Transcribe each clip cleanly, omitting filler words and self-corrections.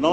9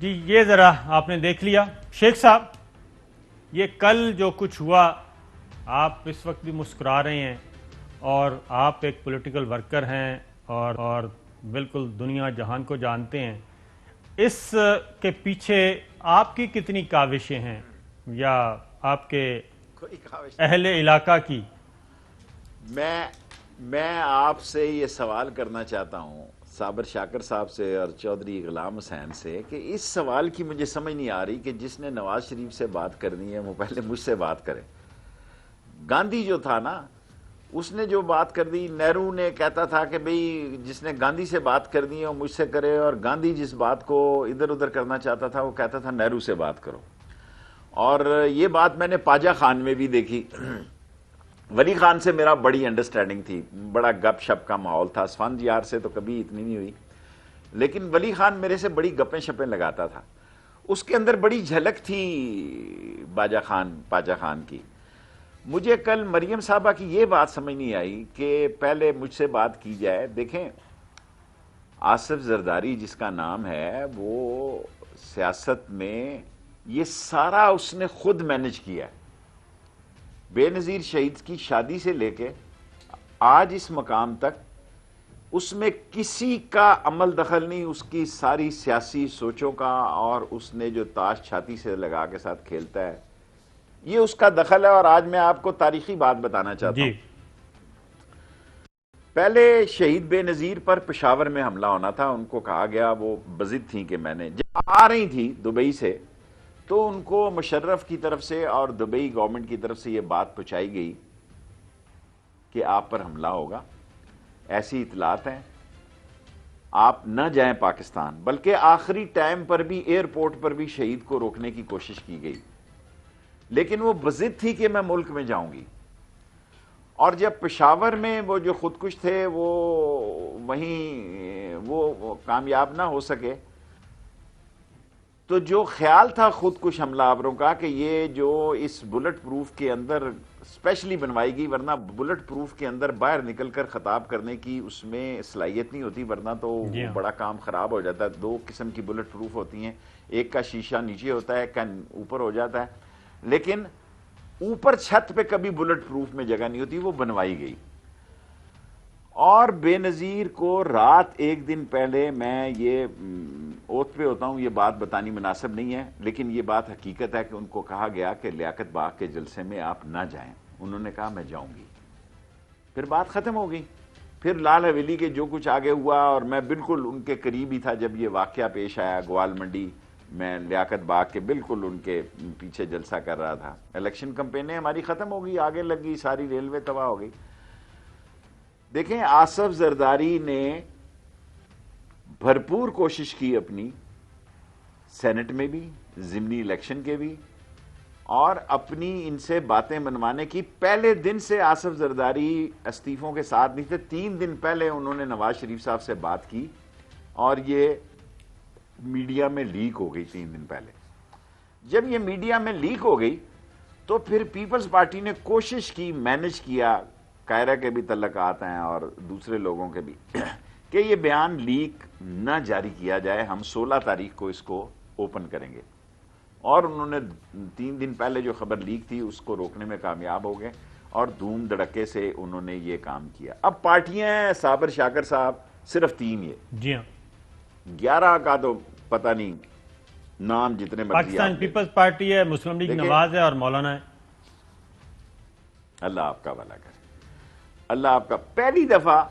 جی یہ ذرا آپ نے دیکھ لیا شیخ صاحب، یہ کل جو کچھ ہوا، آپ اس وقت بھی مسکرا رہے ہیں اور آپ ایک پولیٹیکل ورکر ہیں اور بالکل دنیا جہان کو جانتے ہیں، اس کے پیچھے آپ کی کتنی کاوشیں ہیں یا آپ کے اہل علاقہ کی؟ میں آپ سے یہ سوال کرنا چاہتا ہوں صابر شاکر صاحب سے اور چودھری غلام حسین سے کہ اس سوال کی مجھے سمجھ نہیں آ رہی کہ جس نے نواز شریف سے بات کرنی ہے وہ پہلے مجھ سے بات کرے۔ گاندھی جو تھا نا، اس نے جو بات کر دی، نہرو نے کہتا تھا کہ بھئی جس نے گاندھی سے بات کرنی ہے وہ مجھ سے کرے، اور گاندھی جس بات کو ادھر ادھر کرنا چاہتا تھا وہ کہتا تھا نہرو سے بات کرو۔ اور یہ بات میں نے پاجا خان میں بھی دیکھی۔ ولی خان سے میرا بڑی انڈرسٹینڈنگ تھی، بڑا گپ شپ کا ماحول تھا، اسفند یار سے تو کبھی اتنی نہیں ہوئی، لیکن ولی خان میرے سے بڑی گپیں شپیں لگاتا تھا۔ اس کے اندر بڑی جھلک تھی پاجا خان کی۔ مجھے کل مریم صاحبہ کی یہ بات سمجھ نہیں آئی کہ پہلے مجھ سے بات کی جائے۔ دیکھیں، آصف زرداری جس کا نام ہے، وہ سیاست میں یہ سارا اس نے خود مینج کیا ہے۔ بے نظیر شہید کی شادی سے لے کے آج اس مقام تک اس میں کسی کا عمل دخل نہیں، اس کی ساری سیاسی سوچوں کا، اور اس نے جو تاش چھاتی سے لگا کے ساتھ کھیلتا ہے، یہ اس کا دخل ہے۔ اور آج میں آپ کو تاریخی بات بتانا چاہتا ہوں۔ پہلے شہید بے نظیر پر پشاور میں حملہ ہونا تھا، ان کو کہا گیا، وہ بضد تھیں کہ میں نے، جب آ رہی تھی دبئی سے تو ان کو مشرف کی طرف سے اور دبئی گورنمنٹ کی طرف سے یہ بات پہنچائی گئی کہ آپ پر حملہ ہوگا، ایسی اطلاعات ہیں، آپ نہ جائیں پاکستان۔ بلکہ آخری ٹائم پر بھی ایئرپورٹ پر بھی شہید کو روکنے کی کوشش کی گئی، لیکن وہ بضد تھی کہ میں ملک میں جاؤں گی۔ اور جب پشاور میں وہ جو خودکش تھے وہ وہیں وہ کامیاب نہ ہو سکے، تو جو خیال تھا خودکش حملہ آوروں کا کہ یہ جو اس بلٹ پروف کے اندر اسپیشلی بنوائی گئی، ورنہ بلٹ پروف کے اندر باہر نکل کر خطاب کرنے کی اس میں صلاحیت نہیں ہوتی، ورنہ تو بڑا کام خراب ہو جاتا ہے۔ دو قسم کی بلٹ پروف ہوتی ہیں، ایک کا شیشہ نیچے ہوتا ہے، ایک کا اوپر ہو جاتا ہے، لیکن اوپر چھت پہ کبھی بلٹ پروف میں جگہ نہیں ہوتی، وہ بنوائی گئی۔ اور بے نظیر کو رات ایک دن پہلے، میں یہ اوت پہ ہوتا ہوں، یہ بات بتانی مناسب نہیں ہے، لیکن یہ بات حقیقت ہے کہ ان کو کہا گیا کہ لیاقت باغ کے جلسے میں آپ نہ جائیں۔ انہوں نے کہا میں جاؤں گی، پھر بات ختم ہو گئی۔ پھر لال حویلی کے جو کچھ آگے ہوا، اور میں بالکل ان کے قریب ہی تھا جب یہ واقعہ پیش آیا گوال منڈی میں، لیاقت باغ کے بالکل ان کے پیچھے جلسہ کر رہا تھا۔ الیکشن کمپینیں ہماری ختم ہو گئی، آگے لگ گئی، ساری ریلوے تباہ ہو گئی۔ دیکھیں، آصف زرداری نے بھرپور کوشش کی اپنی، سینٹ میں بھی، ضمنی الیکشن کے بھی، اور اپنی ان سے باتیں منوانے کی۔ پہلے دن سے آصف زرداری استعفوں کے ساتھ نہیں تھے۔ 3 دن پہلے انہوں نے نواز شریف صاحب سے بات کی اور یہ میڈیا میں لیک ہو گئی 3 دن پہلے۔ جب یہ میڈیا میں لیک ہو گئی تو پھر پیپلز پارٹی نے کوشش کی، مینج کیا، قاہرہ کے بھی تعلقات ہیں اور دوسرے لوگوں کے بھی، کہ یہ بیان لیک نہ جاری کیا جائے، ہم 16 تاریخ کو اس کو اوپن کریں گے۔ اور انہوں نے 3 دن پہلے جو خبر لیک تھی اس کو روکنے میں کامیاب ہو گئے، اور دھوم دھڑکے سے انہوں نے یہ کام کیا۔ اب پارٹیاں ہیں صابر شاکر صاحب، صرف 3 یہ، جی ہاں، 11 کا تو پتہ نہیں، نام جتنے مرضی پاکستان پیپلز پارٹی ہے، مسلم لیگ نواز ہے اور مولانا ہے۔ اللہ آپ کا بھلا کرے، اللہ آپ کا۔ پہلی دفعہ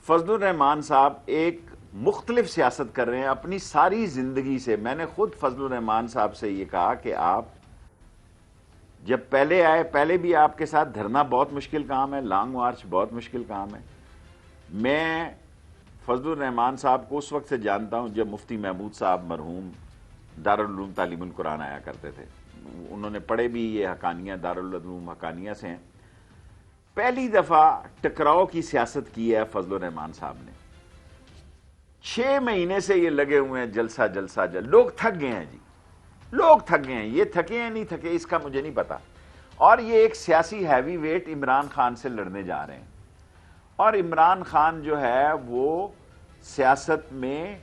فضل الرحمان صاحب ایک مختلف سیاست کر رہے ہیں اپنی ساری زندگی سے۔ میں نے خود فضل الرحمان صاحب سے یہ کہا کہ آپ جب پہلے آئے، پہلے بھی آپ کے ساتھ دھرنا بہت مشکل کام ہے، لانگ مارچ بہت مشکل کام ہے۔ میں فضل الرحمان صاحب کو اس وقت سے جانتا ہوں جب مفتی محمود صاحب مرحوم دارالعلوم تعلیم القرآن آیا کرتے تھے، انہوں نے پڑھے بھی یہ حقانیہ، دارالعلوم حقانیہ سے ہیں۔ پہلی دفعہ ٹکراؤ کی سیاست کی ہے فضل الرحمان صاحب نے۔ 6 مہینے سے یہ لگے ہوئے ہیں جلسہ جلسہ لوگ تھک گئے ہیں جی، لوگ تھک گئے ہیں۔ یہ تھکے ہیں نہیں تھکے اس کا مجھے نہیں پتا۔ اور یہ ایک سیاسی ہیوی ویٹ عمران خان سے لڑنے جا رہے ہیں، اور عمران خان جو ہے وہ سیاست میں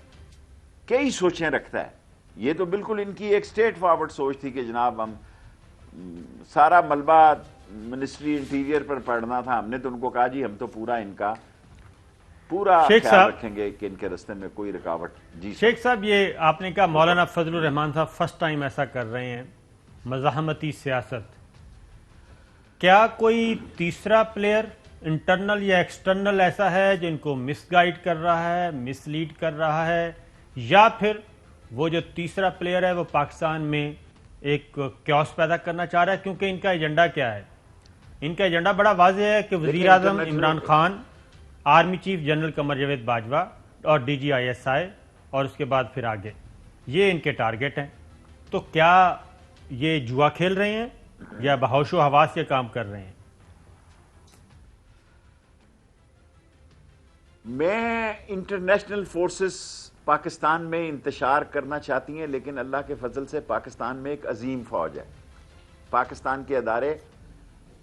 کئی سوچیں رکھتا ہے، یہ تو بالکل ان کی ایک سٹیٹ فارورڈ سوچ تھی کہ جناب ہم سارا ملبہ منسٹری انٹیریئر پر پڑنا تھا. ہم نے تو ان کو کہا جی ہم تو پورا ان کا پورا خیال رکھیں گے کہ ان کے راستے میں کوئی رکاوٹ. جی شیخ صاحب، یہ آپ نے کہا مولانا فضل الرحمان صاحب فرسٹ ٹائم ایسا کر رہے ہیں، مزاحمتی سیاست. کیا کوئی تیسرا پلیئر انٹرنل یا ایکسٹرنل ایسا ہے جو ان کو مس گائیڈ کر رہا ہے، مس لیڈ کر رہا ہے، یا پھر وہ جو تیسرا پلیئر ہے وہ پاکستان میں ایک کیوس پیدا کرنا چاہ رہا ہے؟ کیونکہ ان کا ایجنڈا کیا ہے؟ ان کا ایجنڈا بڑا واضح ہے کہ وزیر اعظم Imran Khan, army chief general Qamar Javed Bajwa اور D G I S I, اور اس کے بعد پھر آگے یہ ان کے ٹارگٹ ہیں. تو کیا یہ جوا کھیل رہے ہیں یا بہوش و حواس کے کام کر رہے ہیں؟ میں انٹرنیشنل فورسز پاکستان میں انتشار کرنا چاہتی ہیں، لیکن اللہ کے فضل سے پاکستان میں ایک عظیم فوج ہے. پاکستان کے ادارے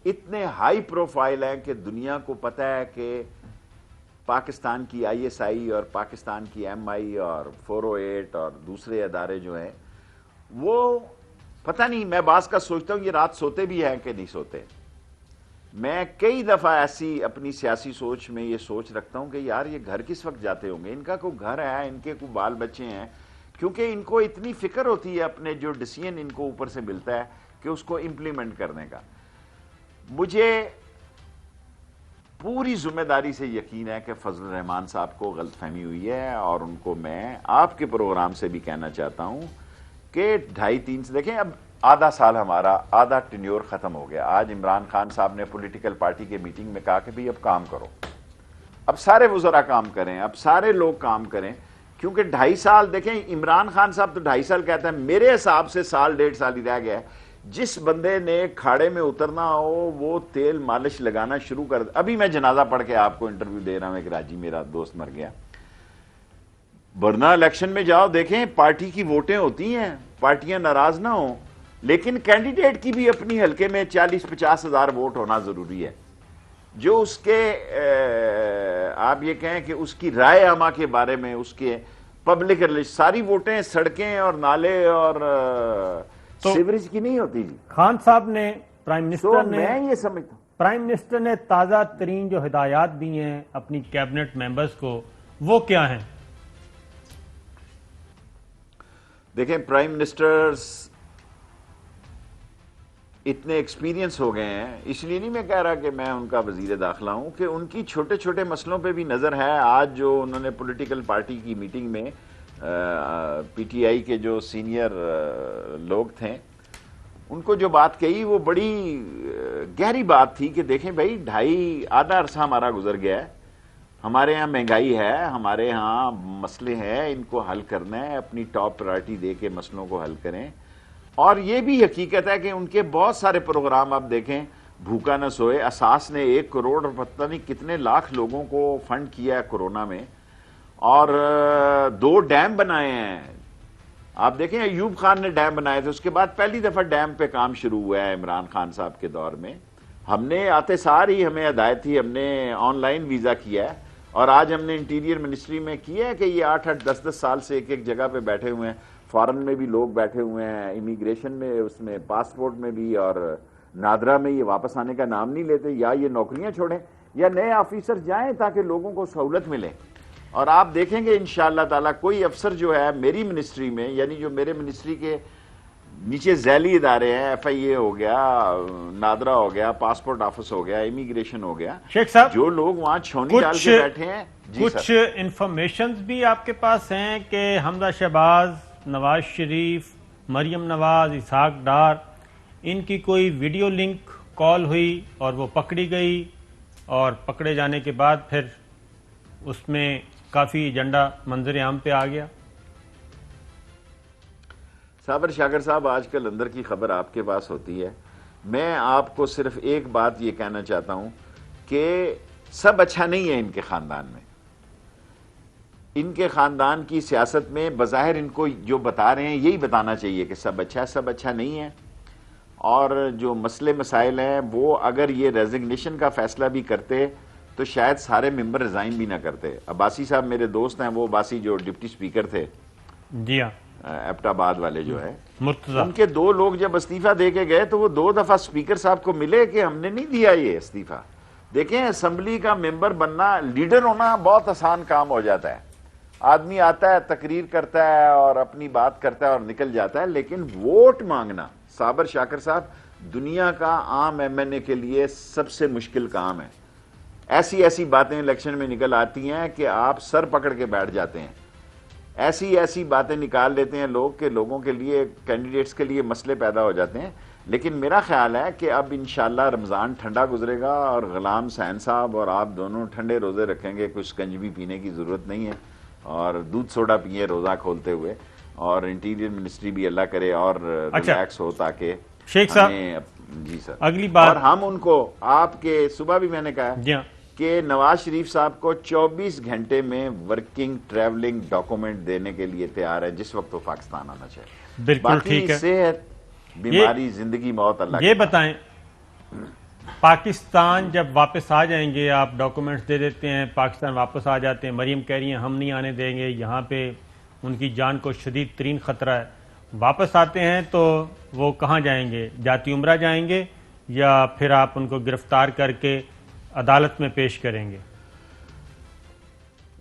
اتنے ہائی پروفائل ہیں کہ دنیا کو پتہ ہے کہ پاکستان کی آئی ایس آئی اور پاکستان کی ایم آئی اور 408 اور دوسرے ادارے جو ہیں وہ پتہ نہیں، میں بعض کا سوچتا ہوں یہ رات سوتے بھی ہیں کہ نہیں سوتے. میں کئی دفعہ ایسی اپنی سیاسی سوچ میں یہ سوچ رکھتا ہوں کہ یار یہ گھر کس وقت جاتے ہوں گے، ان کا کوئی گھر ہے، ان کے کوئی بال بچے ہیں، کیونکہ ان کو اتنی فکر ہوتی ہے اپنے جو ڈیسیژن ان کو اوپر سے ملتا ہے کہ اس کو امپلیمنٹ کرنے کا. مجھے پوری ذمہ داری سے یقین ہے کہ فضل الرحمان صاحب کو غلط فہمی ہوئی ہے، اور ان کو میں آپ کے پروگرام سے بھی کہنا چاہتا ہوں کہ 2.5-3 سے دیکھیں، اب آدھا سال ہمارا آدھا ٹینیور ختم ہو گیا. آج عمران خان صاحب نے پولیٹیکل پارٹی کے میٹنگ میں کہا کہ بھئی اب کام کرو، اب سارے وزراء کام کریں، اب سارے لوگ کام کریں، کیونکہ 2.5 سال دیکھیں عمران خان صاحب تو 2.5 سال کہتا ہے، میرے حساب سے 1.5 سال ہی رہ گیا ہے. جس بندے نے کھاڑے میں اترنا ہو وہ تیل مالش لگانا شروع کر دے. ابھی میں جنازہ پڑھ کے آپ کو انٹرویو دے رہا ہوں، ایک راجی میرا دوست مر گیا. ورنہ الیکشن میں جاؤ دیکھیں پارٹی کی ووٹیں ہوتی ہیں، پارٹیاں ناراض نہ ہوں، لیکن کینڈیڈیٹ کی بھی اپنی حلقے میں 40-50 ہزار ووٹ ہونا ضروری ہے، جو اس کے آپ یہ کہیں کہ اس کی رائے عامہ کے بارے میں، اس کے پبلک ساری ووٹیں سڑکیں اور نالے اور سیوریج کی نہیں ہوتی. جی خان صاحب نے پرائم منسٹر نے میں یہ سمجھتا ہوں پرائم منسٹر نے تازہ ترین جو ہدایات دی ہیں اپنی کیبنٹ ممبرز کو، وہ کیا ہیں؟ دیکھیں پرائم منسٹرز اتنے ایکسپیرینس ہو گئے ہیں، اس لیے نہیں میں کہہ رہا کہ میں ان کا وزیر داخلہ ہوں، کہ ان کی چھوٹے چھوٹے مسئلوں پہ بھی نظر ہے. آج جو انہوں نے پولیٹیکل پارٹی کی میٹنگ میں پی ٹی آئی کے جو سینئر لوگ تھے ان کو جو بات کہی وہ بڑی گہری بات تھی کہ دیکھیں بھائی آدھا عرصہ ہمارا گزر گیا ہے، ہمارے ہاں مہنگائی ہے، ہمارے ہاں مسئلے ہیں، ان کو حل کرنا ہے، اپنی ٹاپ پرائرٹی دے کے مسئلوں کو حل کریں. اور یہ بھی حقیقت ہے کہ ان کے بہت سارے پروگرام آپ دیکھیں، بھوکا نہ سوئے، اساس نے 1 کروڑ اور پتہ نہیں کتنے لاکھ لوگوں کو فنڈ کیا ہے کورونا میں، اور 2 ڈیم بنائے ہیں. آپ دیکھیں ایوب خان نے ڈیم بنائے تھے، اس کے بعد پہلی دفعہ ڈیم پہ کام شروع ہوا ہے عمران خان صاحب کے دور میں. ہم نے آتے سار ہی ہمیں ہدایت تھی، ہم نے آن لائن ویزا کیا ہے، اور آج ہم نے انٹیریئر منسٹری میں کیا ہے کہ یہ 8-8 10-10 سال سے ایک جگہ پہ بیٹھے ہوئے ہیں. فارن میں بھی لوگ بیٹھے ہوئے ہیں، امیگریشن میں، اس میں پاسپورٹ میں بھی، اور نادرا میں یہ واپس آنے کا نام نہیں لیتے. یا یہ نوکریاں چھوڑیں یا نئے آفیسر جائیں تاکہ لوگوں کو سہولت ملے. اور آپ دیکھیں گے انشاءاللہ تعالیٰ کوئی افسر جو ہے میری منسٹری میں، یعنی جو میرے منسٹری کے نیچے ذیلی ادارے ہیں، ایف آئی اے ہو گیا، نادرا ہو گیا، پاسپورٹ آفس ہو گیا، امیگریشن ہو گیا، شیخ صاحب جو لوگ وہاں چھونی ڈال کے بیٹھے ہیں. کچھ انفارمیشنز بھی آپ کے پاس ہیں کہ حمزہ شہباز، نواز شریف، مریم نواز، اسحاق ڈار، ان کی کوئی ویڈیو لنک کال ہوئی اور وہ پکڑی گئی، اور پکڑے جانے کے بعد پھر اس میں کافی ایجنڈا منظر عام پہ آ گیا؟ صابر شاکر صاحب، آج کل اندر کی خبر آپ کے پاس ہوتی ہے. میں آپ کو صرف ایک بات یہ کہنا چاہتا ہوں کہ سب اچھا نہیں ہے ان کے خاندان میں. ان کے خاندان کی سیاست میں بظاہر ان کو جو بتا رہے ہیں یہی بتانا چاہیے کہ سب اچھا ہے، سب اچھا نہیں ہے. اور جو مسئلے مسائل ہیں وہ اگر یہ ریزگنیشن کا فیصلہ بھی کرتے تو شاید سارے ممبر ریزائن بھی نہ کرتے. عباسی صاحب میرے دوست ہیں، وہ عباسی جو ڈپٹی سپیکر تھے، جی ہاں، ایبٹ آباد والے جو ہے مرتضی ان کے 2 لوگ جب استعفیٰ دے کے گئے تو وہ 2 دفعہ اسپیکر صاحب کو ملے کہ ہم نے نہیں دیا یہ استعفیٰ. دیکھیں اسمبلی کا ممبر بننا، لیڈر ہونا بہت آسان کام ہو جاتا ہے. آدمی آتا ہے، تقریر کرتا ہے اور اپنی بات کرتا ہے اور نکل جاتا ہے، لیکن ووٹ مانگنا صابر شاکر صاحب دنیا کا عام ایم این اے کے لیے سب سے مشکل کام ہے. ایسی باتیں الیکشن میں نکل آتی ہیں کہ آپ سر پکڑ کے بیٹھ جاتے ہیں. ایسی باتیں نکال لیتے ہیں لوگ کہ لوگوں کے لیے، کینڈیڈیٹس کے لیے مسئلے پیدا ہو جاتے ہیں. لیکن میرا خیال ہے کہ اب انشاءاللہ رمضان ٹھنڈا گزرے گا اور غلام حسین صاحب اور آپ دونوں ٹھنڈے روزے رکھیں گے. کچھ کنجوی پینے کی ضرورت نہیں ہے اور دودھ سوڈا پیئے روزہ کھولتے ہوئے. اور انٹیریئر منسٹری بھی اللہ کرے اور ریلیکس ہو تاکہ شیخ صاحب جی سر اگلی بات. اور ہم ان کو آپ کے صبح بھی میں نے کہا جی ہاں کہ نواز شریف صاحب کو 24 گھنٹے میں ورکنگ ٹریولنگ ڈاکومنٹ دینے کے لیے تیار ہے جس وقت وہ پاکستان آنا چاہے. بالکل ٹھیک ہے. صحت، بیماری، زندگی، موت اللہ یہ بتائیں پاکستان جب واپس آ جائیں گے، آپ ڈاکومنٹس دے دیتے ہیں، پاکستان واپس آ جاتے ہیں، مریم کہہ رہی ہیں ہم نہیں آنے دیں گے، یہاں پہ ان کی جان کو شدید ترین خطرہ ہے. واپس آتے ہیں تو وہ کہاں جائیں گے؟ جاتی عمرہ جائیں گے یا پھر آپ ان کو گرفتار کر کے عدالت میں پیش کریں گے؟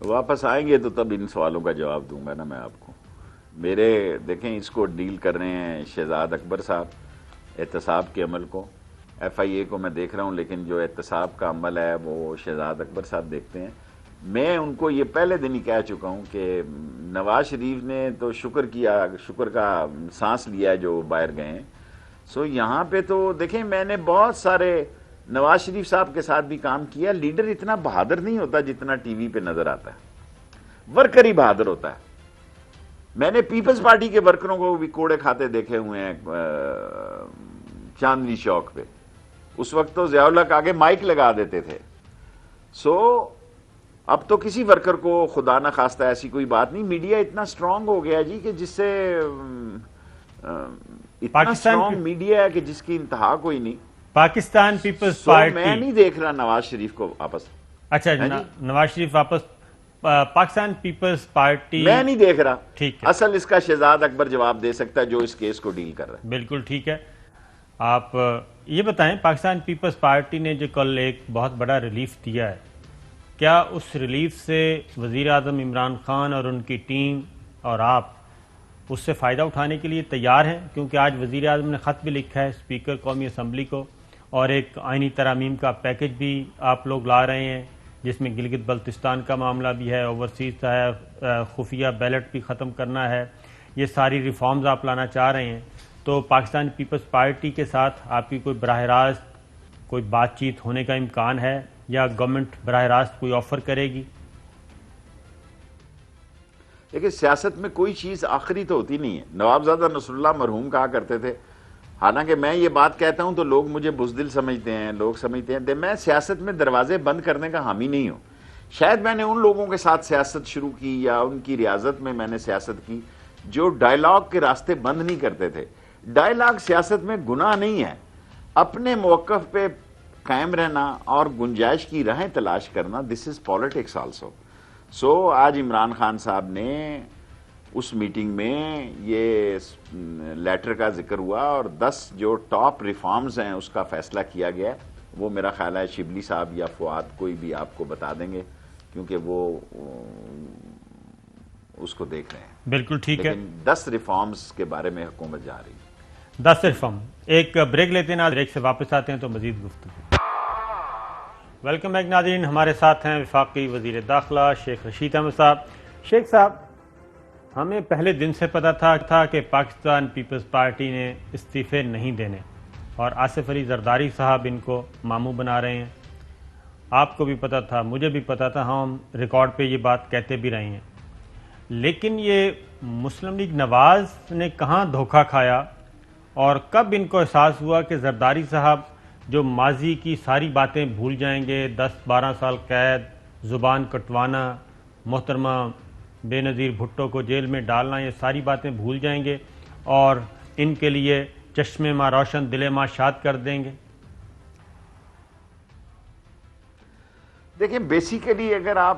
واپس آئیں گے تو تب ان سوالوں کا جواب دوں گا نا میں آپ کو. میرے دیکھیں اس کو ڈیل کر رہے ہیں شہزاد اکبر صاحب احتساب کے عمل کو. ایف آئی اے کو میں دیکھ رہا ہوں لیکن جو احتساب کا عمل ہے وہ شہزاد اکبر صاحب دیکھتے ہیں. میں ان کو یہ پہلے دن ہی کہہ چکا ہوں کہ نواز شریف نے تو شکر کا سانس لیا جو باہر گئے ہیں. سو یہاں پہ تو دیکھیں میں نے بہت سارے نواز شریف صاحب کے ساتھ بھی کام کیا. لیڈر اتنا بہادر نہیں ہوتا جتنا ٹی وی پہ نظر آتا ہے، ورکر ہی بہادر ہوتا ہے. میں نے پیپلز پارٹی کے ورکروں کو بھی کوڑے کھاتے دیکھے ہوئے ہیں چاندنی چوک پہ. اس وقت تو ضیاء الحق آگے مائک لگا دیتے تھے. سو اب تو کسی ورکر کو خدا نہ خواستہ ایسی کوئی بات نہیں. میڈیا اتنا سٹرونگ ہو گیا جی کہ جس سے اتنا سٹرونگ میڈیا ہے کہ جس کی انتہا کوئی نہیں. پاکستان پیپلز میں پارٹی نہیں دیکھ رہا نواز شریف کو واپس. اچھا نواز شریف واپس پاکستان پیپلز پارٹی میں نہیں دیکھ رہا. ٹھیک ہے، اصل اس کا شہزاد اکبر جواب دے سکتا ہے جو اس کیس کو ڈیل کر رہا ہے. بالکل ٹھیک ہے. آپ یہ بتائیں پاکستان پیپلز پارٹی نے جو کل ایک بہت بڑا ریلیف دیا ہے، کیا اس ریلیف سے وزیر اعظم عمران خان اور ان کی ٹیم اور آپ اس سے فائدہ اٹھانے کے لیے تیار ہیں؟ کیونکہ آج وزیر اعظم نے خط بھی لکھا ہے اسپیکر قومی اسمبلی کو اور ایک آئینی ترامیم کا پیکج بھی آپ لوگ لا رہے ہیں جس میں گلگت بلتستان کا معاملہ بھی ہے، اوورسیز ہے، خفیہ بیلٹ بھی ختم کرنا ہے. یہ ساری ریفارمز آپ لانا چاہ رہے ہیں. تو پاکستان پیپلز پارٹی کے ساتھ آپ کی کوئی براہ راست کوئی بات چیت ہونے کا امکان ہے یا گورنمنٹ براہ راست کوئی آفر کرے گی؟ دیکھیں سیاست میں کوئی چیز آخری تو ہوتی نہیں ہے. نوابزادہ نصر اللہ مرحوم کہا کرتے تھے، حالانکہ میں یہ بات کہتا ہوں تو لوگ مجھے بزدل سمجھتے ہیں، لوگ سمجھتے ہیں میں سیاست میں دروازے بند کرنے کا حامی نہیں ہوں. شاید میں نے ان لوگوں کے ساتھ سیاست شروع کی یا ان کی ریاضت میں نے سیاست کی جو ڈائیلاگ کے راستے بند نہیں کرتے تھے. ڈائیلاگ سیاست میں گناہ نہیں ہے. اپنے موقف پہ قائم رہنا اور گنجائش کی راہیں تلاش کرنا، دس از پالیٹکس آلسو. سو آج عمران خان صاحب نے اس میٹنگ میں یہ لیٹر کا ذکر ہوا اور 10 جو ٹاپ ریفارمز ہیں اس کا فیصلہ کیا گیا. وہ میرا خیال ہے شبلی صاحب یا فؤاد کوئی بھی آپ کو بتا دیں گے کیونکہ وہ اس کو دیکھ رہے ہیں. بالکل ٹھیک ہے. لیکن 10 ریفارمز کے بارے میں حکومت جا رہی ہے. 10 ریفارم. ایک بریک لیتے ہیں، بریک سے واپس آتے ہیں تو مزید گفتگو. ویلکم بیک ناظرین، ہمارے ساتھ ہیں وفاقی وزیر داخلہ شیخ رشید احمد صاحب. شیخ صاحب، ہمیں پہلے دن سے پتا تھا کہ پاکستان پیپلز پارٹی نے استعفے نہیں دینے اور آصف علی زرداری صاحب ان کو ماموں بنا رہے ہیں. آپ کو بھی پتا تھا، مجھے بھی پتا تھا، ہم ریکارڈ پہ یہ بات کہتے بھی رہے ہیں. لیکن یہ مسلم لیگ نواز نے کہاں دھوکہ کھایا اور کب ان کو احساس ہوا کہ زرداری صاحب جو ماضی کی ساری باتیں بھول جائیں گے، 10-12 سال قید، زبان کٹوانا، محترمہ بے نظیر بھٹو کو جیل میں ڈالنا، یہ ساری باتیں بھول جائیں گے اور ان کے لیے چشمے ماں روشن دل ماں شاد کر دیں گے؟ دیکھیں بیسیکلی اگر آپ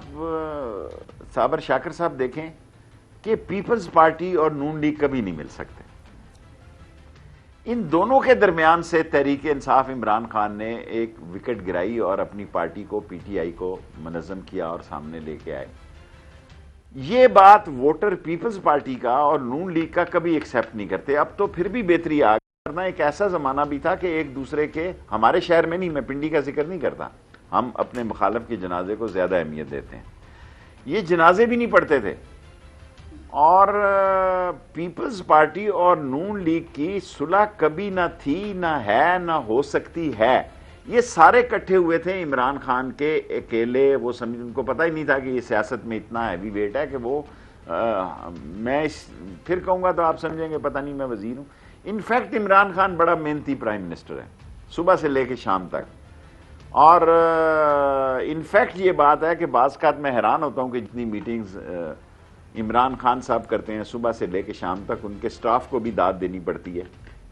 صابر شاکر صاحب دیکھیں کہ پیپلز پارٹی اور نون لیگ کبھی نہیں مل سکتے. ان دونوں کے درمیان سے تحریک انصاف عمران خان نے ایک وکٹ گرائی اور اپنی پارٹی کو پی ٹی آئی کو منظم کیا اور سامنے لے کے آئے. یہ بات ووٹر پیپلز پارٹی کا اور نون لیگ کا کبھی ایکسیپٹ نہیں کرتے. اب تو پھر بھی بہتری آ کرنا. ایک ایسا زمانہ بھی تھا کہ ایک دوسرے کے, ہمارے شہر میں نہیں, میں پنڈی کا ذکر نہیں کرتا, ہم اپنے مخالف کے جنازے کو زیادہ اہمیت دیتے ہیں, یہ جنازے بھی نہیں پڑھتے تھے. اور پیپلز پارٹی اور نون لیگ کی صلح کبھی نہ تھی, نہ ہے, نہ ہو سکتی ہے. یہ سارے اکٹھے ہوئے تھے عمران خان کے اکیلے. وہ ان کو پتہ ہی نہیں تھا کہ یہ سیاست میں اتنا ہیوی ویٹ ہے کہ وہ میں پھر کہوں گا تو آپ سمجھیں گے پتہ نہیں میں وزیر ہوں. انفیکٹ عمران خان بڑا محنتی پرائم منسٹر ہے, صبح سے لے کے شام تک. اور انفیکٹ یہ بات ہے کہ بعض اوقات میں حیران ہوتا ہوں کہ جتنی میٹنگز عمران خان صاحب کرتے ہیں صبح سے لے کے شام تک, ان کے سٹاف کو بھی داد دینی پڑتی ہے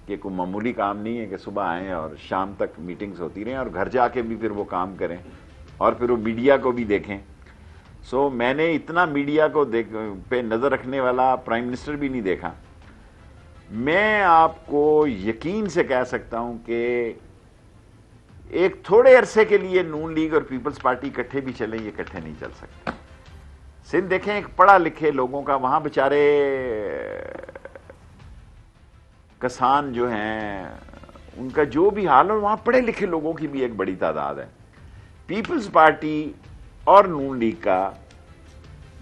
کہ کوئی معمولی کام نہیں ہے کہ صبح آئیں اور شام تک میٹنگز ہوتی رہیں اور گھر جا کے بھی پھر وہ کام کریں اور پھر وہ میڈیا کو بھی دیکھیں. سو میں نے اتنا میڈیا کو پہ نظر رکھنے والا پرائم منسٹر بھی نہیں دیکھا. میں آپ کو یقین سے کہہ سکتا ہوں کہ ایک تھوڑے عرصے کے لیے نون لیگ اور پیپلز پارٹی اکٹھے بھی چلیں, یہ اکٹھے نہیں چل سکتے. سندھ دیکھیں ایک پڑھا لکھے لوگوں کا, وہاں بےچارے کسان جو ہیں ان کا جو بھی حال, اور وہاں پڑھے لکھے لوگوں کی بھی ایک بڑی تعداد ہے. پیپلز پارٹی اور نون لیگ کا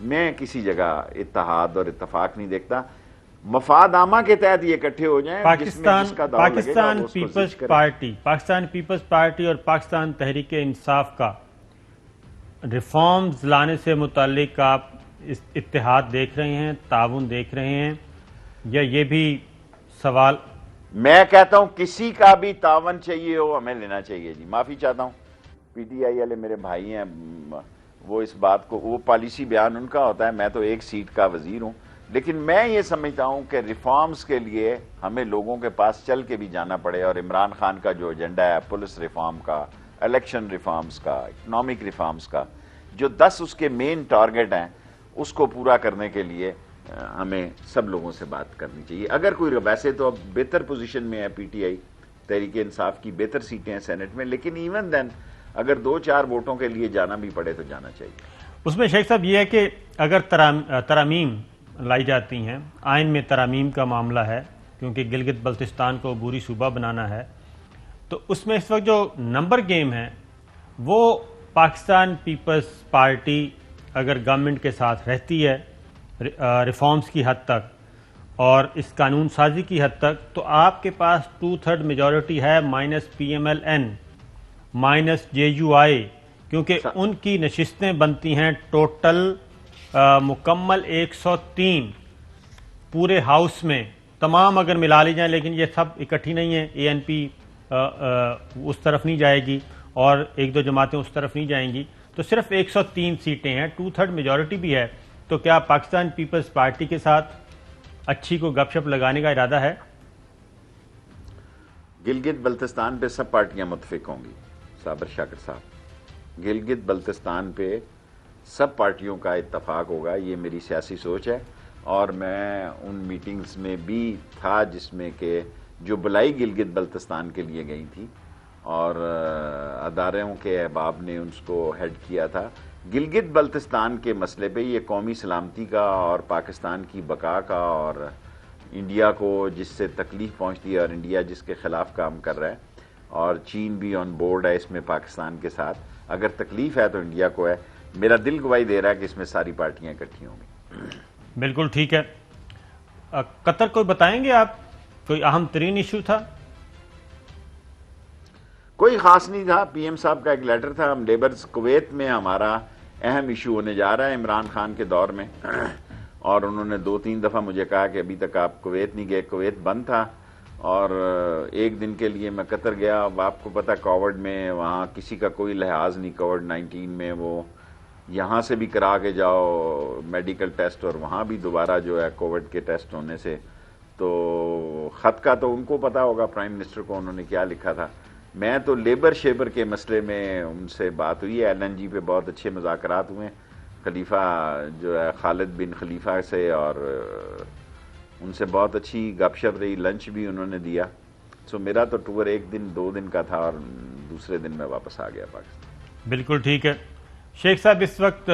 میں کسی جگہ اتحاد اور اتفاق نہیں دیکھتا. مفاد عامہ کے تحت یہ اکٹھے ہو جائیں. پاکستان پیپلز پارٹی اور پاکستان تحریک انصاف کا ریفارمز لانے سے متعلق آپ اتحاد دیکھ رہے ہیں, تعاون دیکھ رہے ہیں, یا یہ بھی سوال؟ میں کہتا ہوں کسی کا بھی تعاون چاہیے ہو ہمیں لینا چاہیے. جی معافی چاہتا ہوں, پی ٹی آئی والے میرے بھائی ہیں, وہ اس بات کو, وہ پالیسی بیان ان کا ہوتا ہے, میں تو ایک سیٹ کا وزیر ہوں. لیکن میں یہ سمجھتا ہوں کہ ریفارمز کے لیے ہمیں لوگوں کے پاس چل کے بھی جانا پڑے. اور عمران خان کا جو ایجنڈا ہے پولیس ریفارم کا, الیکشن ریفارمز کا, اکنامک ریفارمز کا, جو 10 اس کے مین ٹارگٹ ہیں, اس کو پورا کرنے کے لیے ہمیں سب لوگوں سے بات کرنی چاہیے. اگر کوئی, ویسے تو اب بہتر پوزیشن میں ہے P T I, Tehreek Insaf کی بہتر سیٹیں ہیں سینٹ میں, لیکن ایون دین اگر 2-4 ووٹوں کے لیے جانا بھی پڑے تو جانا چاہیے. اس میں شیخ صاحب یہ ہے کہ اگر ترامیم لائی جاتی ہیں, آئین میں ترامیم کا معاملہ ہے کیونکہ گلگت بلتستان کو عبوری صوبہ بنانا ہے, تو اس میں اس وقت جو نمبر گیم ہے وہ پاکستان پیپلز پارٹی اگر گورنمنٹ کے ساتھ رہتی ہے ریفارمز کی حد تک اور اس قانون سازی کی حد تک, تو آپ کے پاس 2/3 میجورٹی ہے minus P M L N minus J U I, کیونکہ ان کی نشستیں بنتی ہیں ٹوٹل مکمل 103 پورے ہاؤس میں, تمام اگر ملا لی جائیں, لیکن یہ سب اکٹھی نہیں ہیں. اے این پی اس طرف نہیں جائے گی اور 1-2 جماعتیں اس طرف نہیں جائیں گی, تو صرف 103 سیٹیں ہیں, 2/3 میجورٹی بھی ہے. تو کیا پاکستان پیپلز پارٹی کے ساتھ اچھی کو گپ شپ لگانے کا ارادہ ہے؟ گلگت بلتستان پہ سب پارٹیاں متفق ہوں گی صابر شاکر صاحب. گلگت بلتستان پہ سب پارٹیوں کا اتفاق ہوگا, یہ میری سیاسی سوچ ہے. اور میں ان میٹنگز میں بھی تھا جس میں کہ جو بلائی گلگت بلتستان کے لیے گئی تھی اور اداروں کے احباب نے اس کو ہیڈ کیا تھا. گلگت بلتستان کے مسئلے پہ یہ قومی سلامتی کا اور پاکستان کی بقا کا اور انڈیا کو جس سے تکلیف پہنچتی ہے اور انڈیا جس کے خلاف کام کر رہا ہے, اور چین بھی آن بورڈ ہے اس میں پاکستان کے ساتھ. اگر تکلیف ہے تو انڈیا کو ہے. میرا دل گواہی دے رہا ہے کہ اس میں ساری پارٹیاں اکٹھی ہوں گی. بالکل ٹھیک ہے. قطر کو بتائیں گے آپ, کوئی اہم ترین ایشو تھا؟ کوئی خاص نہیں تھا. پی ایم صاحب کا ایک لیٹر تھا. ہم لیبرز کویت میں ہمارا اہم ایشو ہونے جا رہا ہے عمران خان کے دور میں, اور انہوں نے 2-3 دفعہ مجھے کہا کہ ابھی تک آپ کویت نہیں گئے, کویت بند تھا. اور ایک دن کے لیے میں قطر گیا. اب آپ کو پتہ کووڈ میں وہاں کسی کا کوئی لحاظ نہیں, کووڈ-19 میں وہ یہاں سے بھی کرا کے جاؤ میڈیکل ٹیسٹ, اور وہاں بھی دوبارہ جو ہے کووڈ کے ٹیسٹ ہونے سے. تو خط کا تو ان کو پتا ہوگا پرائم منسٹر کو انہوں نے کیا لکھا تھا. میں تو لیبر شیبر کے مسئلے میں ان سے بات ہوئی ہے, ایل این جی پہ بہت اچھے مذاکرات ہوئے. خلیفہ جو ہے خالد بن خلیفہ سے، اور ان سے بہت اچھی گپ شپ رہی، لنچ بھی انہوں نے دیا. سو میرا تو ٹور 1 دن 2 دن کا تھا اور دوسرے دن میں واپس آ گیا پاکستان. بالکل ٹھیک ہے. شیخ صاحب، اس وقت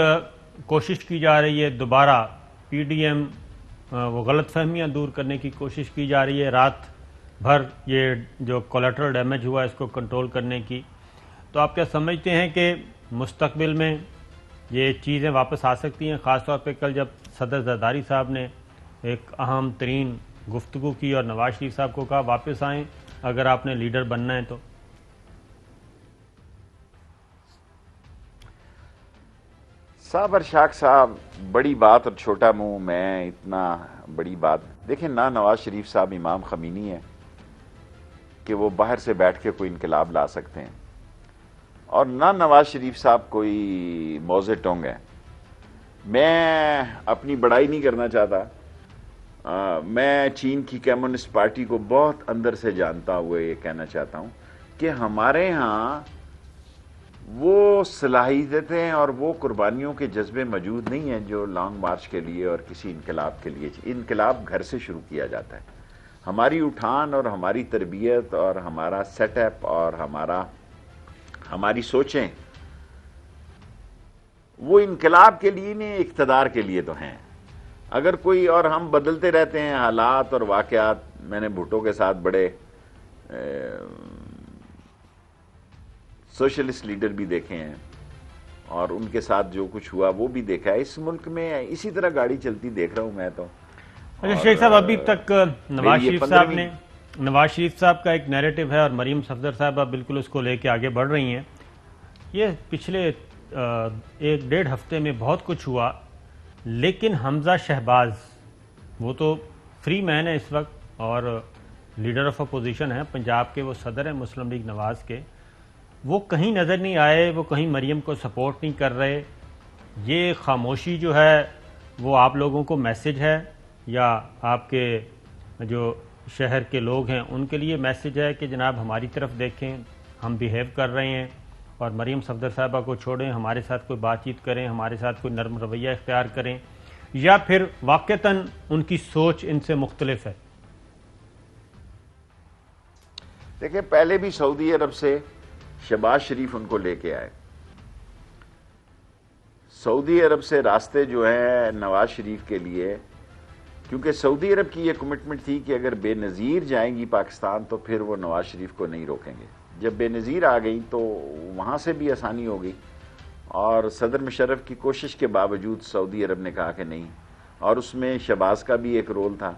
کوشش کی جا رہی ہے دوبارہ پی ڈی ایم وہ غلط فہمیاں دور کرنے کی کوشش کی جا رہی ہے، رات بھر یہ جو کولیٹرل ڈیمیج ہوا اس کو کنٹرول کرنے کی. تو آپ کیا سمجھتے ہیں کہ مستقبل میں یہ چیزیں واپس آ سکتی ہیں، خاص طور پہ کل جب صدر زرداری صاحب نے ایک اہم ترین گفتگو کی اور نواز شریف صاحب کو کہا واپس آئیں اگر آپ نے لیڈر بننا ہے تو؟ صابر شاک صاحب، بڑی بات اور چھوٹا منہ، میں اتنا بڑی بات دیکھیں، نہ نواز شریف صاحب امام خمینی ہے کہ وہ باہر سے بیٹھ کے کوئی انقلاب لا سکتے ہیں، اور نہ نواز شریف صاحب کوئی موزے ٹونگ ہے. میں اپنی بڑائی نہیں کرنا چاہتا، میں چین کی کمیونسٹ پارٹی کو بہت اندر سے جانتا ہوئے یہ کہنا چاہتا ہوں کہ ہمارے ہاں وہ صلاحیتیں اور وہ قربانیوں کے جذبے موجود نہیں ہیں جو لانگ مارچ کے لیے اور کسی انقلاب کے لیے. انقلاب گھر سے شروع کیا جاتا ہے. ہماری اٹھان اور ہماری تربیت اور ہمارا سیٹ اپ اور ہماری سوچیں وہ انقلاب کے لیے نہیں، اقتدار کے لیے تو ہیں. اگر کوئی، اور ہم بدلتے رہتے ہیں حالات اور واقعات. میں نے بھٹو کے ساتھ بڑے سوشلسٹ لیڈر بھی دیکھے ہیں اور ان کے ساتھ جو کچھ ہوا وہ بھی دیکھا ہے. اس ملک میں اسی طرح گاڑی چلتی دیکھ رہا ہوں میں تو. اچھا شیخ صاحب، ابھی تک نواز شریف صاحب کا ایک نیریٹو ہے اور مریم صفدر صاحبہ بالکل اس کو لے کے آگے بڑھ رہی ہیں. یہ پچھلے 1-1.5 ہفتے میں بہت کچھ ہوا، لیکن حمزہ شہباز وہ تو فری مین ہے اس وقت اور لیڈر آف اپوزیشن ہے، پنجاب کے وہ صدر ہیں مسلم لیگ نواز کے. وہ کہیں نظر نہیں آئے، وہ کہیں مریم کو سپورٹ نہیں کر رہے. یہ خاموشی جو ہے وہ آپ لوگوں کو میسج ہے یا آپ کے جو شہر کے لوگ ہیں ان کے لیے میسج ہے کہ جناب ہماری طرف دیکھیں، ہم بیہیو کر رہے ہیں اور مریم صفدر صاحبہ کو چھوڑیں، ہمارے ساتھ کوئی بات چیت کریں، ہمارے ساتھ کوئی نرم رویہ اختیار کریں، یا پھر واقعتاً ان کی سوچ ان سے مختلف ہے؟ دیکھیں، پہلے بھی سعودی عرب سے شہباز شریف ان کو لے کے آئے. سعودی عرب سے راستے جو ہیں نواز شریف کے لیے، کیونکہ سعودی عرب کی یہ کمٹمنٹ تھی کہ اگر بے نظیر جائیں گی پاکستان تو پھر وہ نواز شریف کو نہیں روکیں گے. جب بے نظیر آ گئی تو وہاں سے بھی آسانی ہو گئی، اور صدر مشرف کی کوشش کے باوجود سعودی عرب نے کہا کہ نہیں، اور اس میں شہباز کا بھی ایک رول تھا.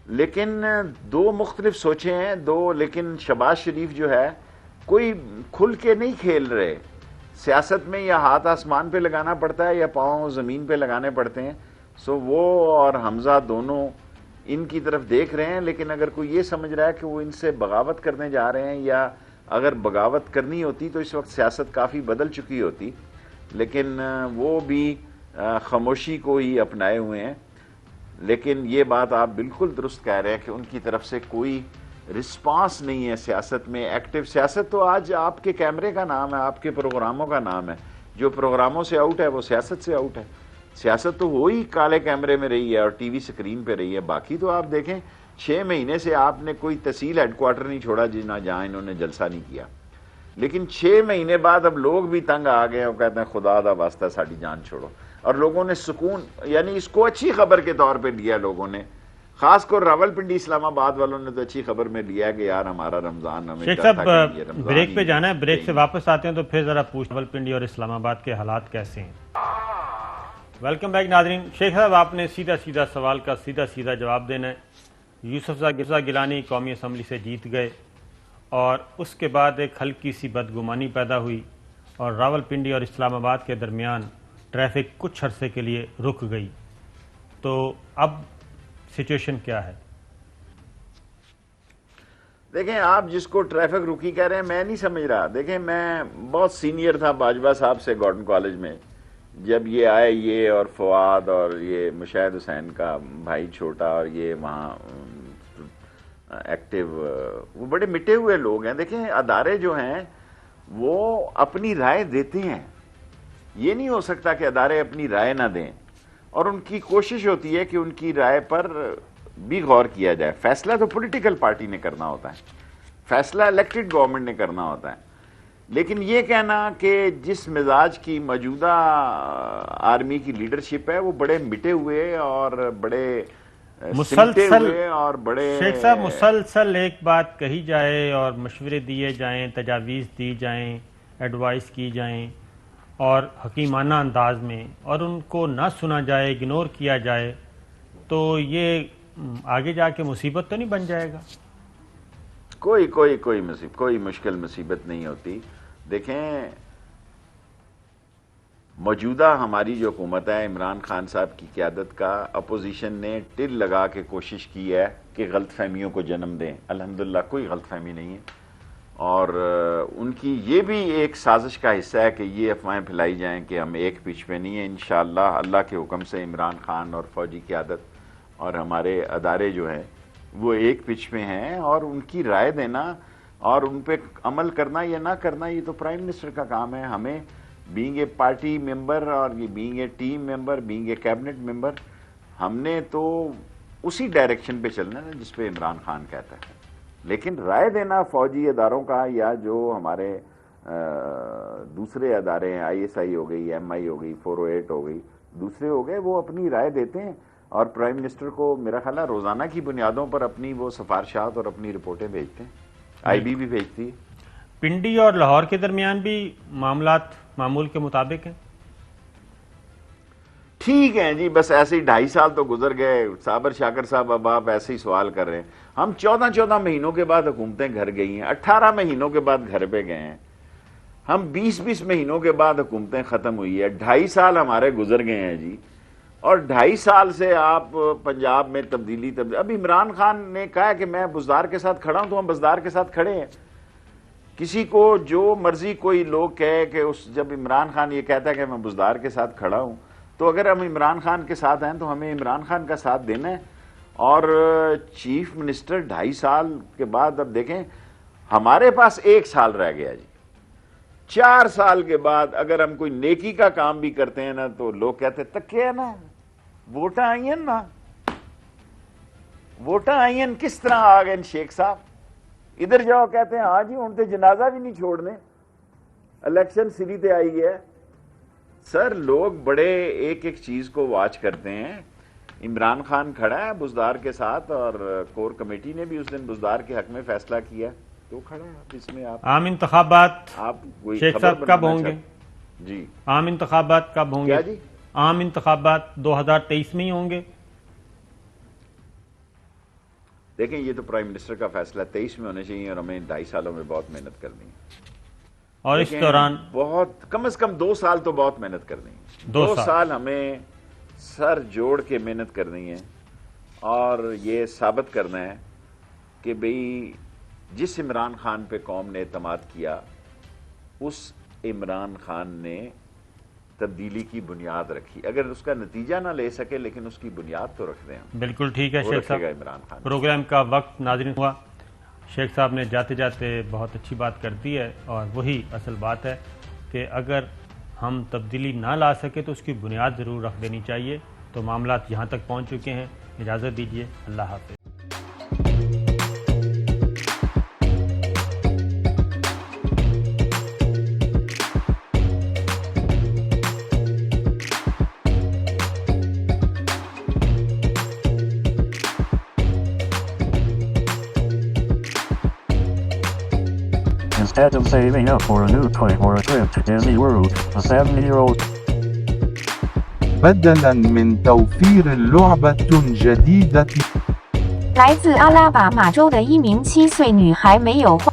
لیکن 2 مختلف سوچیں ہیں، لیکن شہباز شریف جو ہے کوئی کھل کے نہیں کھیل رہے. سیاست میں یا ہاتھ آسمان پہ لگانا پڑتا ہے یا پاؤں زمین پہ لگانے پڑتے ہیں. سو وہ اور حمزہ دونوں ان کی طرف دیکھ رہے ہیں، لیکن اگر کوئی یہ سمجھ رہا ہے کہ وہ ان سے بغاوت کرنے جا رہے ہیں، یا اگر بغاوت کرنی ہوتی تو اس وقت سیاست کافی بدل چکی ہوتی. لیکن وہ بھی خاموشی کو ہی اپنائے ہوئے ہیں. لیکن یہ بات آپ بالکل درست کہہ رہے ہیں کہ ان کی طرف سے کوئی رسپانس نہیں ہے سیاست میں ایکٹیو. سیاست تو آج آپ کے کیمرے کا نام ہے، آپ کے پروگراموں کا نام ہے. جو پروگراموں سے آؤٹ ہے وہ سیاست سے آؤٹ ہے. سیاست تو وہی کالے کیمرے میں رہی ہے اور ٹی وی سکرین پہ رہی ہے. باقی تو آپ دیکھیں 6 مہینے سے آپ نے کوئی تحصیل ہیڈ کوارٹر نہیں چھوڑا جہاں انہوں نے جلسہ نہیں کیا. لیکن 6 مہینے بعد اب لوگ بھی تنگ آ گئے اور کہتے ہیں خدا دا واسطہ ساڑی جان چھوڑو. اور لوگوں نے سکون، یعنی اس کو اچھی خبر کے طور پہ لیا لوگوں نے. خاص کر راول پنڈی اسلام آباد والوں نے تو اچھی خبر میں لیا کہ یار ہمارا رمضان ہمیں. شیخ صاحب بریک پہ جانا ہے، بریک سے واپس آتے ہیں تو پھر ذرا پوچھ راول پنڈی اور اسلام آباد کے حالات کیسے ہیں. ویلکم بیک ناظرین. شیخ صاحب آپ نے سیدھا سوال کا سیدھا جواب دینا ہے. یوسفزا گیلانی قومی اسمبلی سے جیت گئے اور اس کے بعد ایک ہلکی سی بدگمانی پیدا ہوئی اور راول پنڈی اور اسلام آباد کے درمیان ٹریفک کچھ عرصے کے لیے رک گئی. تو اب سچویشن کیا ہے؟ دیکھیں، آپ جس کو ٹریفک رکی کہہ رہے ہیں میں نہیں سمجھ رہا. دیکھیں، میں بہت سینئر تھا باجوہ صاحب سے گارڈن کالج میں جب یہ آئے، یہ اور فواد اور یہ مشاہد حسین کا بھائی چھوٹا، اور یہ وہاں ایکٹیو، وہ بڑے مٹے ہوئے لوگ ہیں. دیکھیں، ادارے جو ہیں وہ اپنی رائے دیتے ہیں، یہ نہیں ہو سکتا کہ ادارے اپنی رائے نہ دیں، اور ان کی کوشش ہوتی ہے کہ ان کی رائے پر بھی غور کیا جائے. فیصلہ تو پولیٹیکل پارٹی نے کرنا ہوتا ہے، فیصلہ الیکٹڈ گورنمنٹ نے کرنا ہوتا ہے. لیکن یہ کہنا کہ جس مزاج کی موجودہ آرمی کی لیڈرشپ ہے وہ بڑے مٹے ہوئے اور بڑے سمٹے ہوئے اور بڑے شیخ صاحب مسلسل ایک بات کہی جائے اور مشورے دیے جائیں، تجاویز دی جائیں، ایڈوائس کی جائیں اور حکیمانہ انداز میں، اور ان کو نہ سنا جائے، اگنور کیا جائے، تو یہ آگے جا کے مصیبت تو نہیں بن جائے گا؟ کوئی مشکل مصیبت نہیں ہوتی. دیکھیں موجودہ ہماری جو حکومت ہے عمران خان صاحب کی قیادت کا، اپوزیشن نے ٹل لگا کے کوشش کی ہے کہ غلط فہمیوں کو جنم دیں. الحمدللہ کوئی غلط فہمی نہیں ہے، اور ان کی یہ بھی ایک سازش کا حصہ ہے کہ یہ افواہیں پھیلائی جائیں کہ ہم ایک پیچ پہ نہیں ہیں. انشاءاللہ اللہ کے حکم سے عمران خان اور فوجی قیادت اور ہمارے ادارے جو ہیں وہ ایک پچ پہ ہیں، اور ان کی رائے دینا اور ان پہ عمل کرنا یا نہ کرنا یہ تو پرائم منسٹر کا کام ہے. ہمیں بینگ اے پارٹی ممبر اور being a team member, being a cabinet member, ہم نے تو اسی ڈائریکشن پہ چلنا ہے جس پہ عمران خان کہتا ہے. لیکن رائے دینا فوجی اداروں کا یا جو ہمارے دوسرے ادارے ہیں، آئی ایس آئی ہو گئی، ایم آئی ہو گئی، 408 ہو گئی، دوسرے ہو گئے، وہ اپنی رائے دیتے ہیں اور پرائم منسٹر کو میرا خیال ہے روزانہ کی بنیادوں پر اپنی وہ سفارشات اور اپنی رپورٹیں بھیجتے ہیں. آئی بی بھی بھیجتی ہے. پنڈی اور لاہور کے درمیان بھی معاملات معمول کے مطابق ہیں؟ ٹھیک ہیں جی، بس ایسے ہی 2.5 سال تو گزر گئے. صابر شاکر صاحب اب آپ ایسے ہی سوال کر رہے ہیں. ہم 14 مہینوں کے بعد حکومتیں گھر گئی ہیں، 18 مہینوں کے بعد گھر پہ گئے ہیں. ہم 20 مہینوں کے بعد حکومتیں ختم ہوئی ہے. 2.5 سال ہمارے گزر گئے ہیں جی، اور 2.5 سال سے آپ پنجاب میں تبدیلی. اب عمران خان نے کہا کہ میں بزدار کے ساتھ کھڑا ہوں، تو ہم بزدار کے ساتھ کھڑے ہیں. کسی کو جو مرضی کوئی لوگ کہے کہ جب عمران خان یہ کہتا ہے کہ میں بزدار کے ساتھ کھڑا ہوں، تو اگر ہم عمران خان کے ساتھ ہیں تو ہمیں عمران خان کا ساتھ دینا ہے. اور چیف منسٹر 2.5 سال کے بعد، اب دیکھیں ہمارے پاس 1 سال رہ گیا جی. 4 سال کے بعد اگر ہم کوئی نیکی کا کام بھی کرتے ہیں نا تو لوگ کہتے ہیں تکے ہے نا، ووٹاں آئی ہیں نا، ووٹاں آئی ہیں کس طرح آ گئے شیخ صاحب. ادھر جاؤ کہتے ہیں ہاں جی ہوں تے جنازہ بھی نہیں چھوڑنے، الیکشن سری تے آئی ہے. سر لوگ بڑے ایک چیز کو واچ کرتے ہیں. عمران خان کھڑا ہے بزدار کے ساتھ، اور کور کمیٹی نے بھی اس دن بزدار کے حق میں فیصلہ کیا تو کھڑا ہے. اب اس میں عام انتخابات آپ شیخ صاحب کب ہوں گے؟ جی عام انتخابات کب ہوں گے؟ کیا جی؟ عام انتخابات 2023 میں ہی ہوں گے؟ دیکھیں یہ تو پرائم منسٹر کا فیصلہ 23 میں ہونے چاہیے، اور ہمیں 2.5 سالوں میں بہت محنت کرنی ہے. اور اس دوران بہت کم از کم 2 سال تو بہت محنت کرنی ہے. 2 سال ہمیں سر جوڑ کے محنت کرنی ہے، اور یہ ثابت کرنا ہے کہ بھئی جس عمران خان پہ قوم نے اعتماد کیا، اس عمران خان نے تبدیلی کی بنیاد رکھی. اگر اس کا نتیجہ نہ لے سکے لیکن اس کی بنیاد تو رکھ دیں. بالکل ٹھیک ہے شیخ صاحب. عمران خان پروگرام کا وقت ناظرین ہوا. شیخ صاحب نے جاتے جاتے بہت اچھی بات کر دی ہے، اور وہی اصل بات ہے کہ اگر ہم تبدیلی نہ لا سکے تو اس کی بنیاد ضرور رکھ دینی چاہیے. تو معاملات یہاں تک پہنچ چکے ہیں. اجازت دیجیے. اللہ حافظ. Instead of saving up for a new toy or a trip to Disney World, a 7-year-old بدلاً من توفير لعبة جديدة 来自阿拉巴马州的一名7岁女孩没有花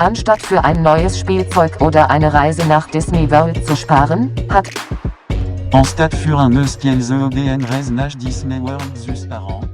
Anstatt für ein neues Spielzeug oder eine Reise nach Disney World zu sparen, hat En stade für un eus qu'elles EDN Reznach Disney World zus par an.